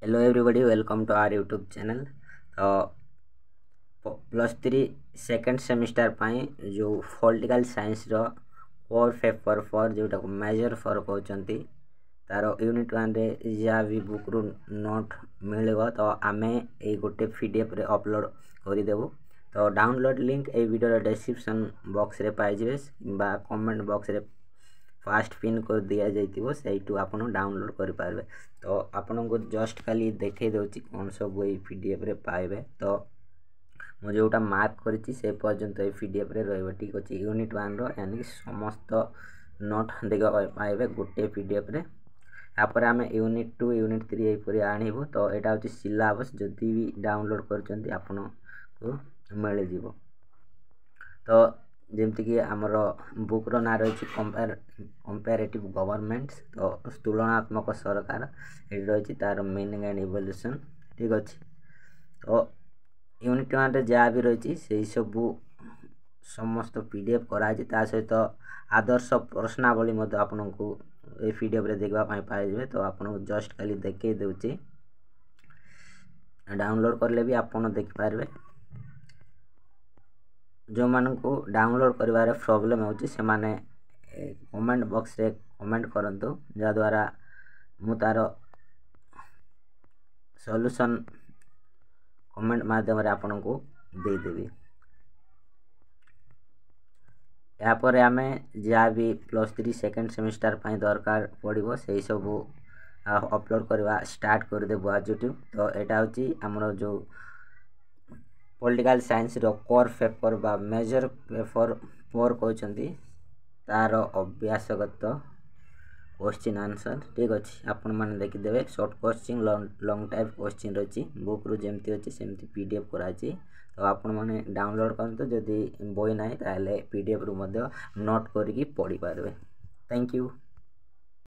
Hello everybody, welcome to our YouTube channel. तो +3 second semester जो political science core paper 4 जोटा को major 4 कहते तार यूनिट 1 रे जहाँ भी बुक रु नोट मिल तो आम ये गोटे PDF रे अपलोड करदेबू। तो डाउनलोड लिंक ये वीडियो डिस्क्रिप्शन बॉक्स रे पाइबे बा कमेंट बॉक्स रे फास्ट पिन कर दिया जाइए से आप डाउनलोड करें। तो आपन को जस्ट खाली देखे दूसरी कौन सब ये PDF रे पाइबे। तो मुझे जोटा मार्क करी से पर्यंत ये PDF रे रही ठीक अच्छे। यूनिट 1 यानी समस्त नोट देखा पाइबे गोटे PDF रे। यापर आम यूनिट 2 यूनिट 3 यहीपर आणबू। तो यहाँ हूँ सिलेबस जदि भी डाउनलोड कर आपन को मिल जाव। तो जमीक आमर बुक रो ना रही कंपैरेटिव गवर्नमेंट्स। तो तुलनात्मक सरकार ये रही तार मीनिंग एंड इवोल्यूशन ठीक अच्छे। तो यूनिट 1 रे जहाँ भी रही से सबू समस्त PDF कराई सहित आदर्श प्रश्नावली आपन को ये PDF रे देखापी पाइबे। तो आपन जस्ट खाली देखे दूचे डाउनलोड करले भी आपन देखिपारे। जो मान को डाउनलोड करिवारे प्रॉब्लम होची से माने कमेंट बॉक्स रे कमेंट करंतु जा द्वारा मु तार सॉल्यूशन कमेंट माध्यम रे आपन को दे देबी। या पर आमे जहाँ भी +3 सेकेंड सेमिस्टर दरकार पड़ो से सब अपलोड करवा स्टार्ट कर देबु आज। तो यहाँ हूँ आमर जो पॉलिटिकल साइंस रो कोर पेपर बा मेजर पेपर 4 कहते तार अभ्यासगत क्वेश्चन आंसर ठीक अच्छे। आपण मैंने देखीदे short question long type question रही बुक रु जमती अच्छे सेमती PDF कराई। तो आपण मैंने डाउनलोड करते जदि बही ना ताले PDF रु नोट करके पढ़ी पारे। Thank you.